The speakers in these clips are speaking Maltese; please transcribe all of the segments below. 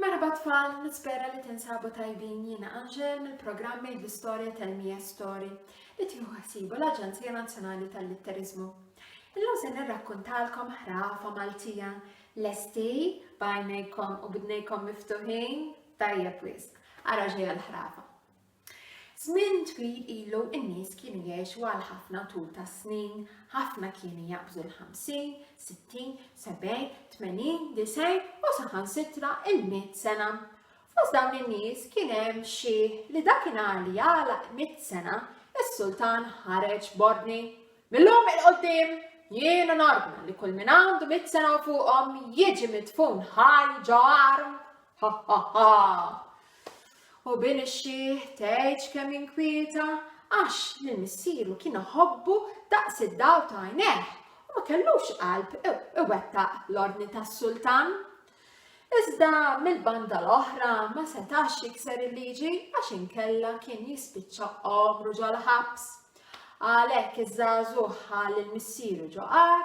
Merħba tfal, nispera li tinsabu tajbin. Jiena Anġel mill-programm Għidli Storja tal-Ix-Xiħ li tieħu ħsibu l-Aġenzija tal-Litteriżmu. Illum se nirrakkuntalkom ħrafa Maltija. Lesti bajnejkom u bidnejkom miftuħin tajjeb wisq. Ara ġejja l-ħrafa. Żmien twil ilu n-nies kienu jgħixu għal ħafna tul ta' snin, ħafna kienu jaqbżu l-50, 60, 70, 80, 90 u saħansitra il-100 sena. Fost dawn in-nies kien hemm xi li dakinhar li jagħlaq 100 sena, is-sultan ħareġ bordni millum il-qoddim jiena nordna li kull min għandu 100 sena u fuqhom jiġi midfun ħaj ġar. Ha ha ha! U bin Ix-Xiħ tgħid kemm inkwieta għax li missieru kienu ħobbu daqs id-daw ta' għajnejh u ma kellux qalb iwettaq l-ordni tas-sultan. Iżda mill-banda l-oħra ma setax jikser il-liġi għax inkella kien jispiċċa omru ġol ħabs. Għalhekk iż-żagħżugħ ħall il-missieru ġo Għar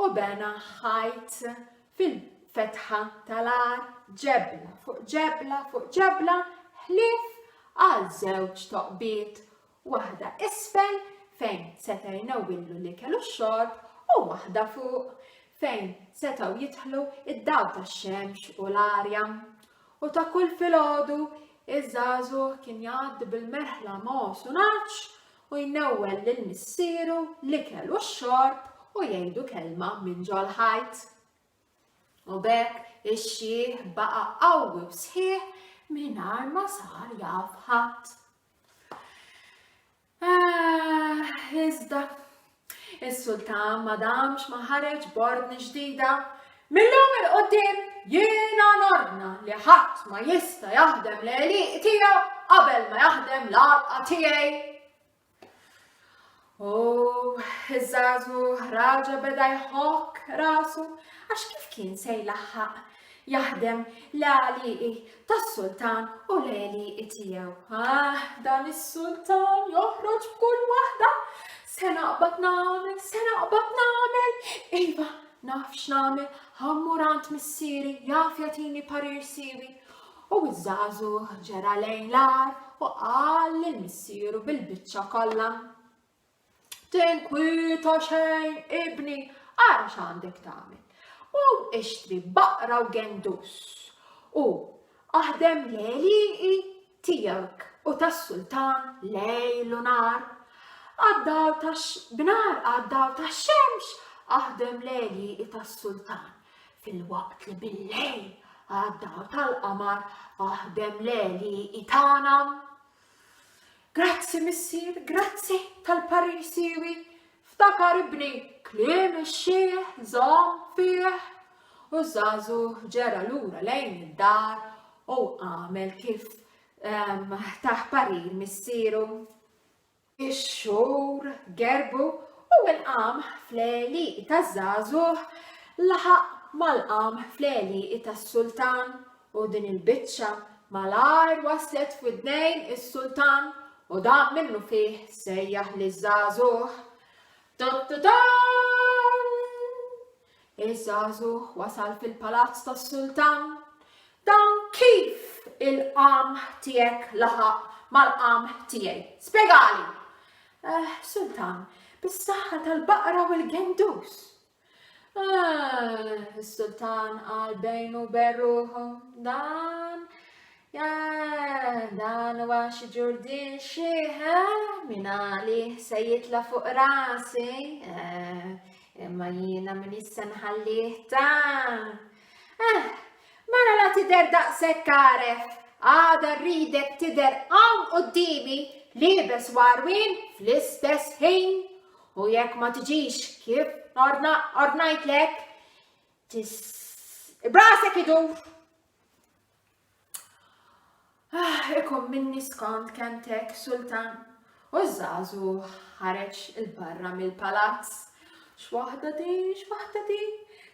u bena ħajt fil-fetħa tal-Għar ġebla fuq ġebla fuq ġebla ħlief għal żewġ toqbiet, waħda isfel fejn setgħu jnewwillu l-ikel u x-xorb u waħda fuq fejn setgħu jidħlu id-daw tax-xemx u l-arja. U ta' kull filgħodu iż-żagħżugħ kien jgħaddi bil-merħla mogħos u naċċ u jnewwel lill-missieru l-ikel u x-xorb u jgħidu kelma minn ġol ħajt. U b'hekk Ix-Xiħ baqa' qawwi u sħiħ mingħajr ma sar jaf ħadd. Iżda is-sultan ma damx ma ħareġ bordni ġdida. Millum il-qoddim jiena nordna li ħadd ma jista' jaħdem l-għeliq tiegħu qabel ma jaħdem l-għalqa tiegħi. U iż-żagħżugħ raġa beda jħokk rasu għax kif kien se jlaħħaq jaħdem l-għaliqi tas-sultan u l-għaliqi tiegħu. Dan is-sultan joħroġ b'kull waħda. Se naqbad nagħmel. Iva, naf x'nagħmel, ħammurant missieri jaf jagħtini parir siwi. U iż-żagħżugħ ġera lejn l-Għar u qal lill-missieru bil-biċċa kollha. Tinkwieta xejn ibni, ara x'għandek tagħmel. U ixtri baqra u gendus u aħdem l-għeliqi tiegħek u tas-sultan lejl u nar. B'nar għaddaw tax-xemx aħdem l-għeliqi tas-sultan. Fil-waqt li bil-lejl għaddaw tal-qamar aħdem l-għeliqi tagħna. Grazzi missier, grazzi tal-parir siwi. Ftakar ibni kliem Ix-Xiħ żomm fih. U żagħżugħ ġera lura lejn id-dar u għamel kif taħ parir missieru. Ix-xhur gerbu u l-qam fl-għeliqi taż-żagħżugħ laħaq mal-qam fl-għeliqi tas-sultan u din il-biċċa malajr waslet f'widnejn is-sultan u dam minnu fih sejjaħ liż-żagħżugħ. Iż-żagħżugħ wasal fil-palazz tas-sultan. Dan kif il-qam tiegħek laħaq mal-qam tiegħi? Spjegali. Sultan, bis-saħħa tal-baqra u l-gendus. Is-sultan qal bejnu berruħu dan huwa xi ġurdin Ix-Xiħ min għalih se jitla' fuq rasi. Imma jiena min issa nħallih mela la tidher daqshekk għaref, għada rridek tidher hawn qudiemi liebes warwien fl-istess ħin u jekk ma tiġix kif ordnajtlek brasek idur. Ikun minni skont kemtek, sultan. U żagħżugħ ħareġ il-barra mill-palazz. X'waħda di?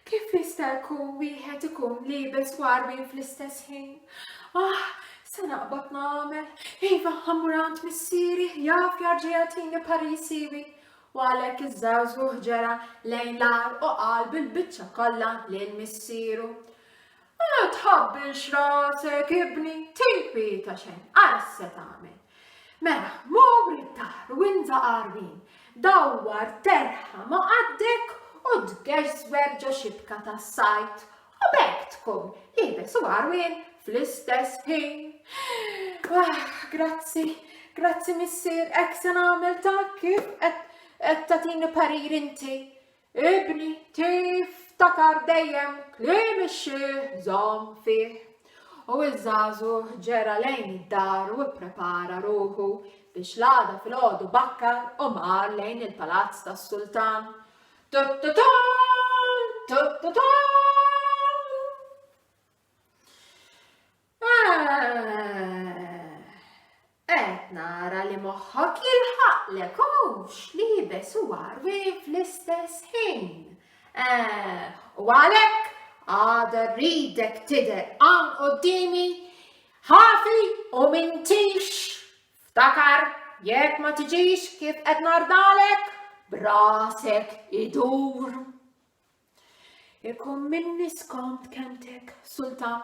Kif jista' jkun wieħed ikun liebes warwien fl-istess ħin? Se naqbad nagħmel. Iva, ħammurant missieri jaf jarġa' jagħtini parir siwi. U għalhekk iż-żagħżugħ ġera lejn l-Għar u qal bil-biċċa kollha lill-missieru. Tħabbilx rasek ibni, tinkwita xejn, ara se tagħmel. Mela, mur id-dar u inżaqar wien, dawwar terħa ma' qaddek u tgeġ żwerġa xibka tas-sajt u bekk tkun libes u għarwien fl-istess ħin. Grazzi missier, hekk se nagħmel ta' kif qed tagħtini parir inti. Ibni tiftakar dejjem kliem ix-Xiħ żomm fih. U iż-żagħżugħ ġera lejn id-dar u pprepara ruħu biex l-għada filgħodu bakkar u mar lejn il-palazz tas-Sultan. Qed nara li moħħok jilħaqlek hux libes u għarwi fl-istess ħin. U għalhekk għada rridek tidher hawn qudiemi ħafi u m'intix. Ftakar jekk ma tiġix kif qed nardalek b'rasek idur. Ikun minni skont kemmtek, Sultan.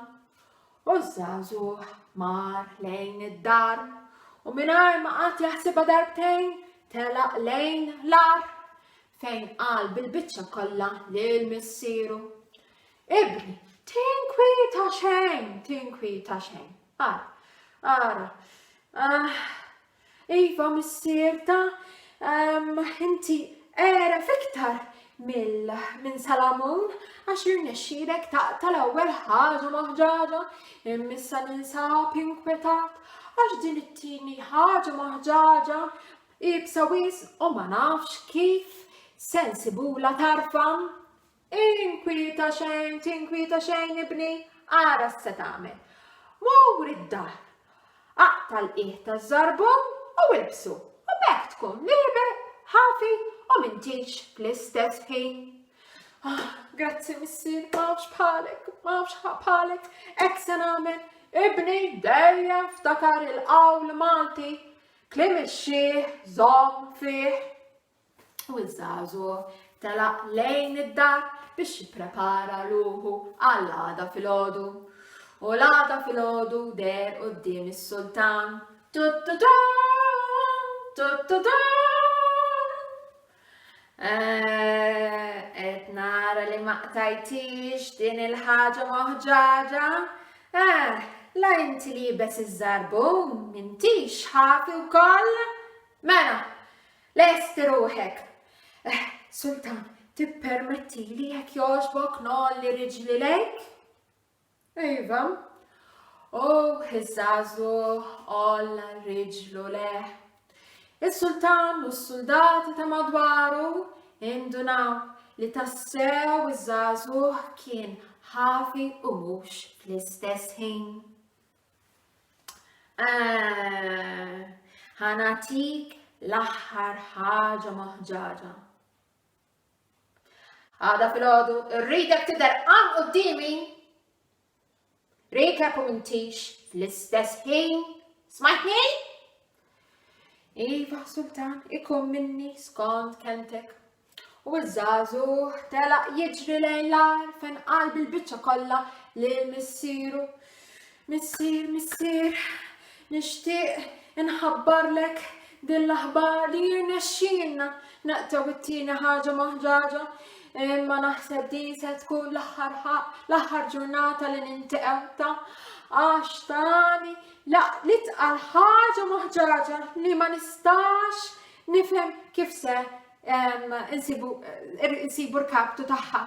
U żagħżugħ mar lejn id-dar u mingħajr ma qatt jaħsibha darbtejn telaq lejn l-għar fejn qal bil-biċċa kollha lil missieru. Ibni, tinkwita xejn. Ara. Iva missier inti era fiktar minn Salamun għax irnexxielek taqta' l-ewwel ħaġa moħġaġa immissa ninsab inkwetat għax din it-tieni ħaġa moħġaġa ibsa wisq u ma nafx kif se nsibula tarfa. Tinkwita xejn ibni, ara se tagħmel. Mur id-dar, aqta' l-qiegħ taż-żarbun u ilbsu u bekk tkun libes, ħafi u m'intix fl-istess ħin. Grazzi missier, m'hawnx bħalek, hekk se nagħmel. Ibni dejjem ftakar il-qawl Malti, kliem ix-Xiħ żomm fih. U iż-żagħżugħ telaq lejn id-dar biex jipprepara ruħu għall-għada filgħodu. U l-għada filgħodu der quddiem is-Sultan. Qed nara li ma qtajtix din il-ħaġa moħġaġa. La inti libes iż-żarbun m'intix ħafi wkoll. Mela, lesti ruħek. Sultan, tippermettili jekk jogħġbok nolli riġli lejk? Iva. Iż-żagħżugħ olla riġlu leħ. Is-Sultan u s-soldati ta' madwaru indunaw li tassew iż-żagħżugħ kien ħafi u mhux fl-istess ħin. Ħanatik l-aħħar ħaġa moħġaġa. Għada filgħodu rridek tidher hawn qudiemi rikeb u m'intix fl-istess ħin. Smajtni? Iva, Sultan, ikun minni skont kemmtek. U iż-żagħżugħ telaq jiġri lejn l-għar fejn qal bil-biċċa kollha lil missieru. Missier, nixtieq inħabbarlek din l-aħbar li jirnexxielna naqtaw it-tieni ħaġa moħġaġa, imma naħseb din se tkun l-aħħar ġurnata li nintaqgħu għax tani li tqal ħaġa moħġaġa li ma nistax nifhem kif se insibu rkabtu tagħha.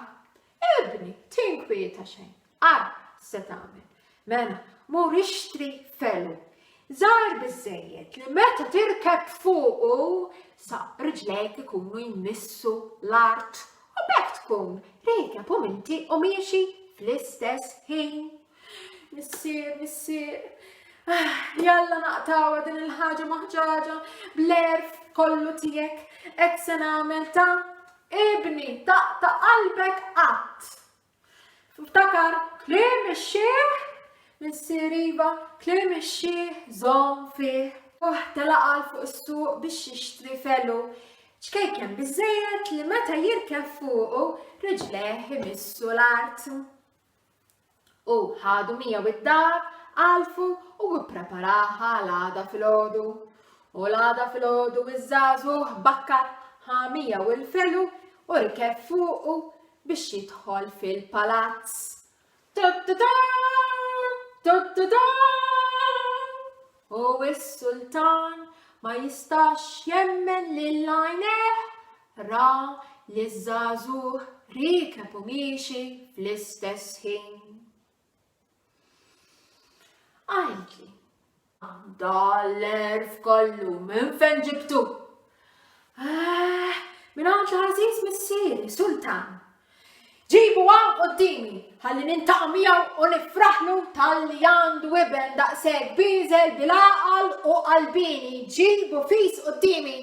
Ibni, tinkwita xejn, ara se tagħmel. Mela, mur ixtri felu żgħar biżżejjed li meta tirkeb fuqu sa riġlejk ikunu jmissu l-art u bekk tkun rikeb u minti u miexi fl-istess ħin. Missier, jalla naqtawa din il-ħaġa moħġaġa bl-erf kollu tiegħek, hekk se nagħmel ta' ibni taqta' qalbek qatt. Ftakar kliem ix-Xiħ, missier Iva, kliem ix-Xiħ żomm fih. Telaqal fuq is-suq biex jixtri felu. Xkejken biżżejjed li meta jirkeb fuqu riġlejh imissu l-art. U ħadu Mija id-dar, għalfu u preparaha l-għada filgħodu. U l-għada filgħodu iż-żagħżugħ bakkar ħa Mija u l-felu u rkeb fuqu biex jidħol fil-palazz. U s-sultan ma jistax jemmen lil għajnejh ra li ż-żagħżugħ rikeb u miexi fl-istess ħin. Għajtli, dal-erf kollu minn fejn ġibtu? Min għand l-ħażiż missieri, sultan. Ġibu għan qoddimi, ħalli nintaqa' miegħu u nifraħlu tal-li għandu iben daqshekk biżel bil-għaqal u qalbini. Ġibu fis qoddimi.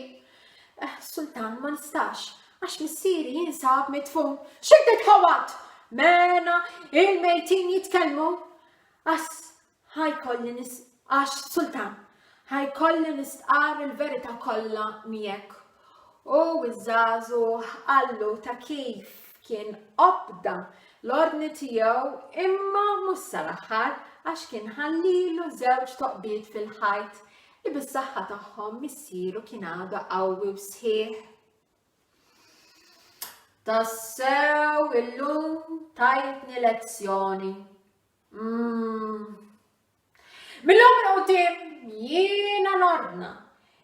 Sultan ma nistax, għax missieri jinsab midfun. Xiddet ħawat, mena il-mejtin jitkellmu. Sultan, ħajkolli nistqar il-verità kollha miegħek. U iż-żagħżugħ qallu ta' kif kien qobda l-ordni tiegħu imma mhux sal-aħħar għax kien ħallilu żewġ toqbiet fil-ħajt li bis-saħħa tagħhom missieru kien għadu qawwi u sħiħ. Tassew illum tajtni lezzjoni. Millum il-qudiem jiena nordna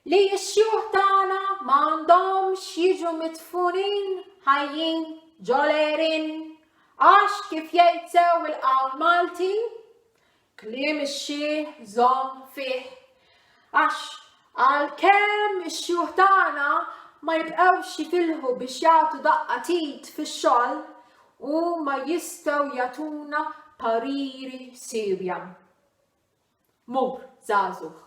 li x-xjuħ tagħna m'għandhomx jiġu midfunin ħajjin ġolerin għax kif jgħid sew il-qawl Malti kliem ix-xieħ żomm fih għax għalkemm ix-xjuħ tagħna ma jibqgħux jifilħu biex jagħtu daqqatit fix-xogħol u ma jistgħu jagħtuna pariri sewja. Mur żagħżugħ.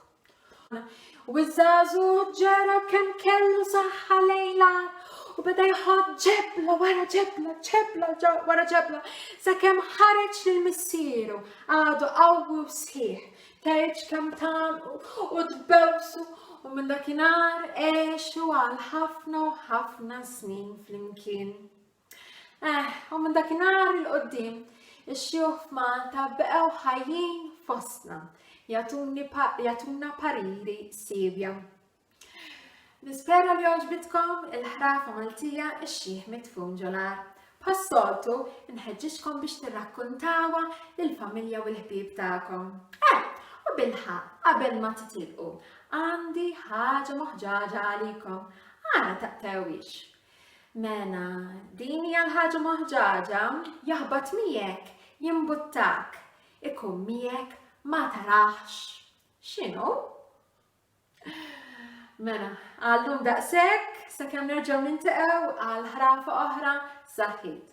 U iż-żagħżugħ ġara kemm kellu saħħa lejla u beda jħodd ġebla wara ġebla, ġebla wara ġebla, sakemm ħareġ lill-missieru għadu qawwi u sħiħ, tgħidx kemm tagħmlu u tbewsu u minn dakinhar għexu għal ħafna u ħafna snin flimkien. U minn dakinhar il-qudiem ix-xjuħ f'Malta bqgħu ħajjin fostna, jagħtuna pariri sewja. Nispera li għoġbitkom il-ħrafa Maltija Ix-Xiħ midfun ġolar. Pas-soltu nħeġġixkom biex tirrakkuntawa lill-familja u l-ħbieb tagħkom. U bilħaq qabel ma titilqu għandi ħaġa moħġaġa għalikom. Ara taqtewix. Mena din hija l-ħaġa moħġaġa jaħbad miegħek jimbuttak. Ikun miegħek ma taraħx. X'inhu? Mela, għallum daqshekk sakemm nerġgħu niltaqgħu għal ħrafa oħra saħħit.